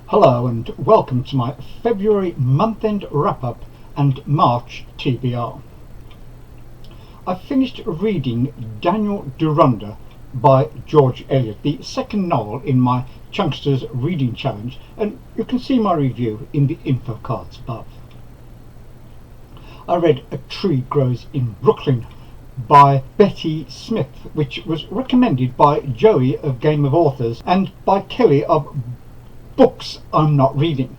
Hello and welcome to my February month-end wrap-up and March TBR. I finished reading Daniel Deronda by George Eliot, the second novel in my Chunksters Reading Challenge, and you can see my review in the info cards above. I read A Tree Grows in Brooklyn by Betty Smith, which was recommended by Joey of Game of Authors and by Kelly of Books I'm Not Reading.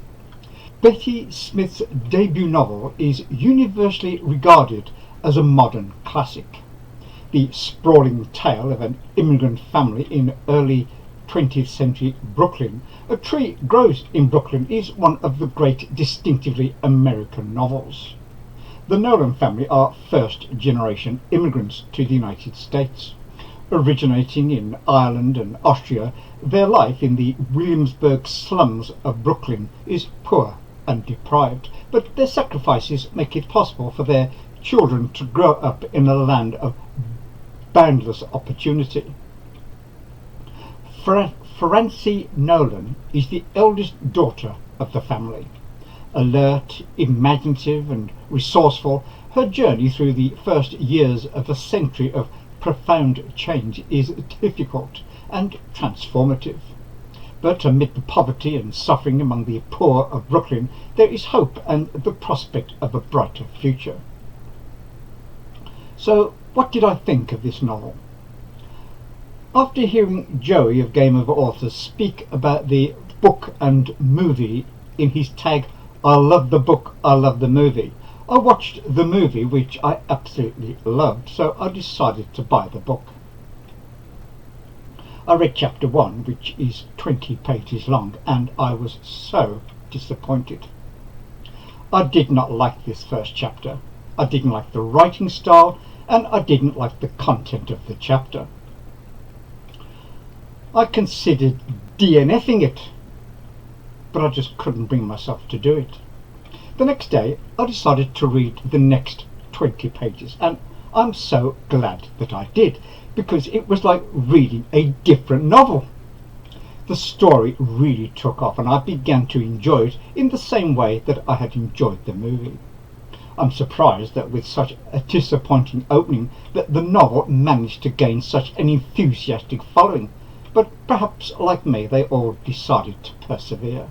Betty Smith's debut novel is universally regarded as a modern classic. The sprawling tale of an immigrant family in early 20th century Brooklyn, A Tree Grows in Brooklyn, is one of the great distinctively American novels. The Nolan family are first-generation immigrants to the United States. Originating in Ireland and Austria, their life in the Williamsburg slums of Brooklyn is poor and deprived, but their sacrifices make it possible for their children to grow up in a land of boundless opportunity. Francie Nolan is the eldest daughter of the family. Alert, imaginative and resourceful, her journey through the first years of a century of profound change is difficult and transformative. But amid the poverty and suffering among the poor of Brooklyn, there is hope and the prospect of a brighter future. So, what did I think of this novel? After hearing Joey of Game of Authors speak about the book and movie in his tag, "I love the book, I love the movie," I watched the movie, which I absolutely loved, so I decided to buy the book. I read chapter 1, which is 20 pages long, and I was so disappointed. I did not like this first chapter. I didn't like the writing style, and I didn't like the content of the chapter. I considered DNFing it, but I just couldn't bring myself to do it. The next day I decided to read the next 20 pages, and I'm so glad that I did, because it was like reading a different novel. The story really took off, and I began to enjoy it in the same way that I had enjoyed the movie. I'm surprised that with such a disappointing opening that the novel managed to gain such an enthusiastic following, but perhaps like me they all decided to persevere.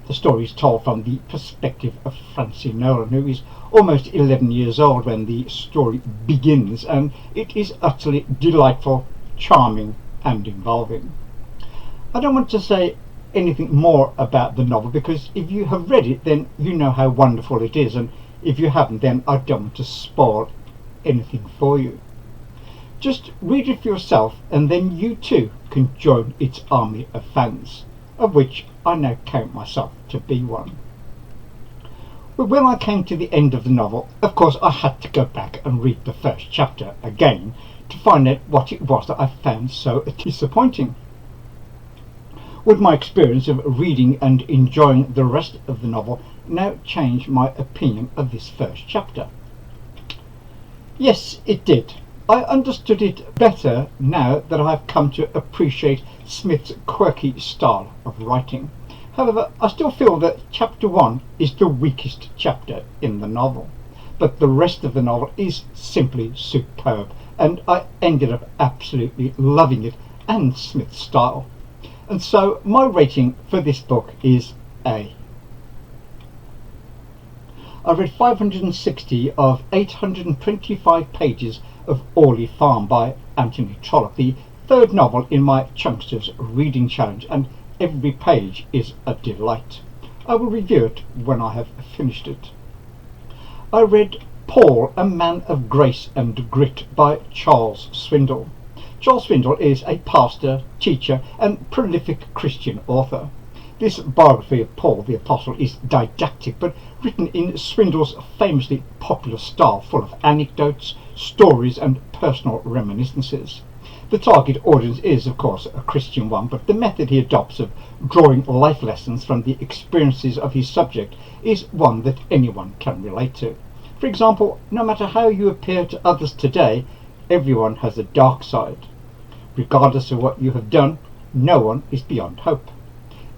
The story is told from the perspective of Francie Nolan, who is almost 11 years old when the story begins, and it is utterly delightful, charming and involving. I don't want to say anything more about the novel, because if you have read it then you know how wonderful it is, and if you haven't then I don't want to spoil anything for you. Just read it for yourself, and then you too can join its army of fans, of which I now count myself to be one. But when I came to the end of the novel, of course I had to go back and read the first chapter again to find out what it was that I found so disappointing. Would my experience of reading and enjoying the rest of the novel now change my opinion of this first chapter? Yes, it did. I understood it better now that I have come to appreciate Smith's quirky style of writing. However, I still feel that chapter 1 is the weakest chapter in the novel, but the rest of the novel is simply superb, and I ended up absolutely loving it and Smith's style. And so my rating for this book is A. I read 560 of 825 pages of Orley Farm by Anthony Trollope, the third novel in my Chunksters Reading Challenge, and every page is a delight. I will review it when I have finished it. I read Paul, a Man of Grace and Grit by Charles Swindoll. Charles Swindoll is a pastor, teacher and prolific Christian author. This biography of Paul the Apostle is didactic, but written in Swindoll's famously popular style, full of anecdotes, stories and personal reminiscences. The target audience is, of course, a Christian one, but the method he adopts of drawing life lessons from the experiences of his subject is one that anyone can relate to. For example, no matter how you appear to others today, everyone has a dark side. Regardless of what you have done, no one is beyond hope.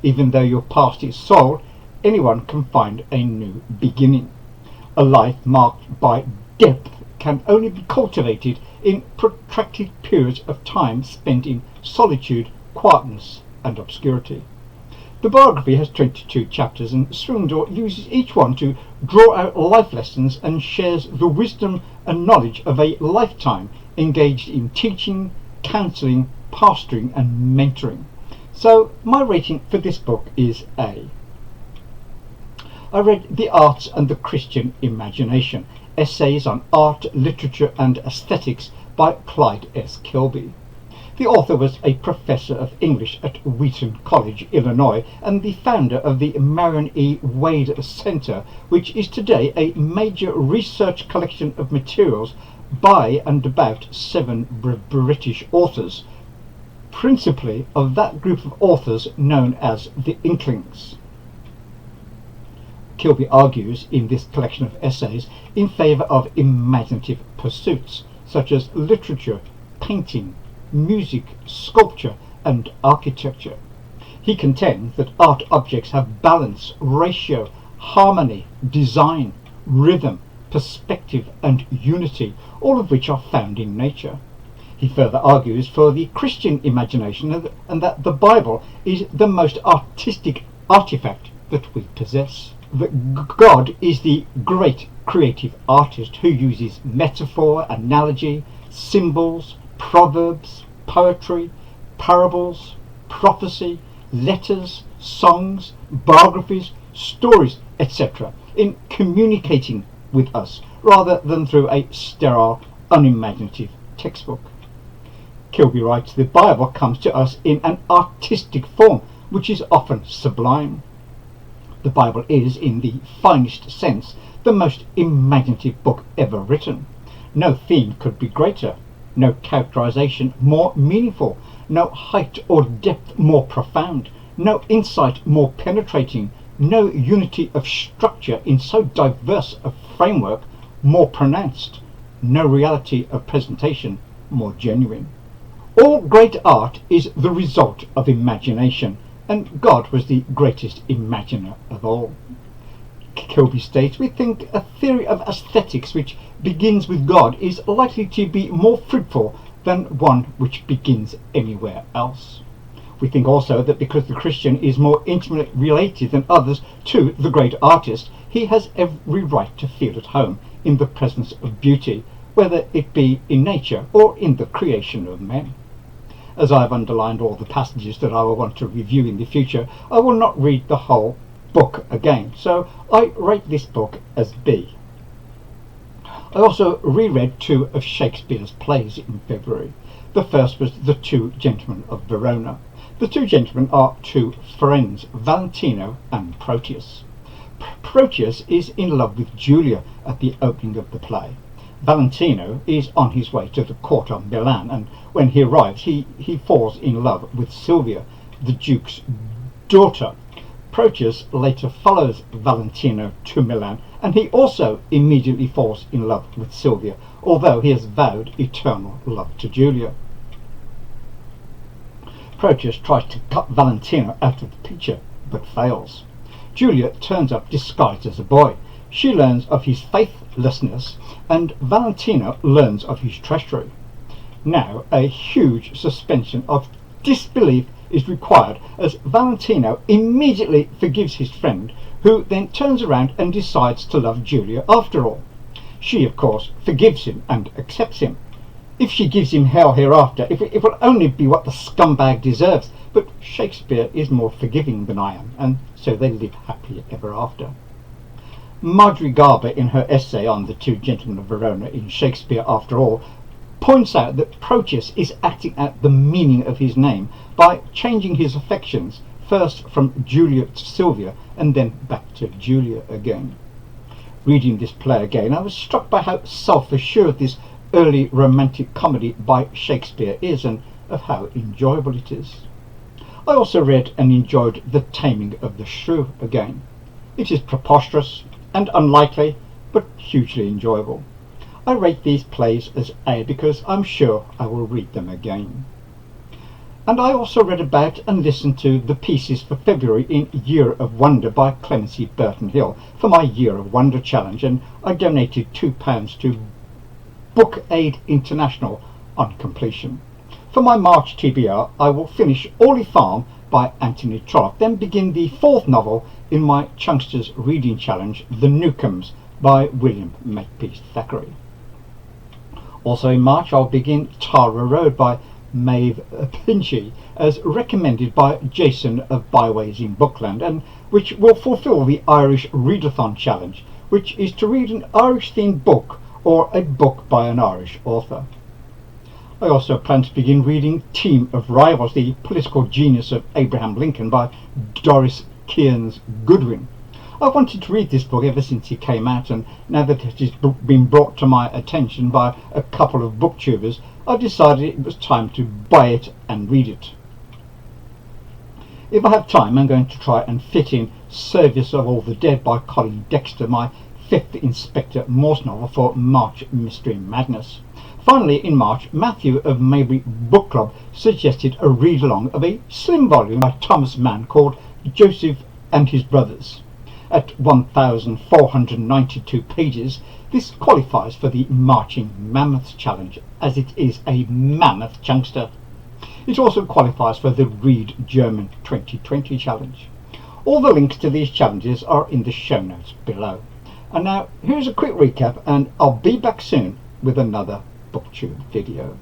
Even though your past is soiled, anyone can find a new beginning. A life marked by depth can only be cultivated in protracted periods of time spent in solitude, quietness, and obscurity. The biography has 22 chapters, and Swindoll uses each one to draw out life lessons and shares the wisdom and knowledge of a lifetime engaged in teaching, counselling, pastoring, and mentoring. So my rating for this book is A. I read The Arts and the Christian Imagination, Essays on Art, Literature and Aesthetics by Clyde S. Kilby. The author was a professor of English at Wheaton College, Illinois, and the founder of the Marion E. Wade Center, which is today a major research collection of materials by and about 7 British authors, principally of that group of authors known as the Inklings. Kilby argues in this collection of essays in favour of imaginative pursuits such as literature, painting, music, sculpture and architecture. He contends that art objects have balance, ratio, harmony, design, rhythm, perspective and unity, all of which are found in nature. He further argues for the Christian imagination and that the Bible is the most artistic artifact that we possess. That God is the great creative artist who uses metaphor, analogy, symbols, proverbs, poetry, parables, prophecy, letters, songs, biographies, stories, etc. in communicating with us rather than through a sterile, unimaginative textbook. Kilby writes, the Bible comes to us in an artistic form which is often sublime. The Bible is, in the finest sense, the most imaginative book ever written. No theme could be greater, no characterization more meaningful, no height or depth more profound, no insight more penetrating, no unity of structure in so diverse a framework more pronounced, no reality of presentation more genuine. All great art is the result of imagination, and God was the greatest imaginer of all. Kilby states, we think a theory of aesthetics which begins with God is likely to be more fruitful than one which begins anywhere else. We think also that because the Christian is more intimately related than others to the great artist, he has every right to feel at home in the presence of beauty, whether it be in nature or in the creation of men. As I have underlined all the passages that I will want to review in the future, I will not read the whole book again, so I rate this book as B. I also reread 2 of Shakespeare's plays in February. The first was The Two Gentlemen of Verona. The two gentlemen are 2 friends, Valentino and Proteus. Proteus is in love with Julia at the opening of the play. Valentino is on his way to the court of Milan, and when he arrives he falls in love with Sylvia, the Duke's daughter. Proteus later follows Valentino to Milan, and he also immediately falls in love with Sylvia, although he has vowed eternal love to Julia. Proteus tries to cut Valentino out of the picture, but fails. Julia turns up disguised as a boy. She learns of his faithlessness, and Valentino learns of his treachery. Now a huge suspension of disbelief is required, as Valentino immediately forgives his friend, who then turns around and decides to love Julia after all. She, of course, forgives him and accepts him. If she gives him hell hereafter, it will only be what the scumbag deserves, but Shakespeare is more forgiving than I am, and so they live happily ever after. Marjorie Garber, in her essay on The Two Gentlemen of Verona in Shakespeare After All, points out that Proteus is acting out the meaning of his name by changing his affections, first from Julia to Sylvia and then back to Julia again. Reading this play again, I was struck by how self-assured this early romantic comedy by Shakespeare is, and of how enjoyable it is. I also read and enjoyed The Taming of the Shrew again. It is preposterous and unlikely, but hugely enjoyable. I rate these plays as A because I'm sure I will read them again. And I also read about and listened to the pieces for February in Year of Wonder by Clemency Burton-Hill for my Year of Wonder challenge, and I donated £2 to Book Aid International on completion. For my March TBR, I will finish Orley Farm by Anthony Trollope, then begin the 4th novel in my Chunksters Reading Challenge, The Newcomes by William Makepeace Thackeray. Also in March, I'll begin Tara Road by Maeve Binchy, as recommended by Jason of Byways in Bookland, and which will fulfill the Irish Readathon Challenge, which is to read an Irish-themed book or a book by an Irish author. I also plan to begin reading Team of Rivals, the political genius of Abraham Lincoln by Doris Kearns Goodwin. I've wanted to read this book ever since it came out, and now that it has been brought to my attention by a couple of booktubers, I decided it was time to buy it and read it. If I have time, I'm going to try and fit in Service of All the Dead by Colin Dexter, my 5th Inspector Morse novel, for March Mystery Madness. Finally, in March, Matthew of Maybury Book Club suggested a read-along of a slim volume by Thomas Mann called Joseph and His Brothers. At 1,492 pages, this qualifies for the Marching Mammoths Challenge, as it is a mammoth chunkster. It also qualifies for the Read German 2020 Challenge. All the links to these challenges are in the show notes below. And now, here's a quick recap, and I'll be back soon with another BookTube video.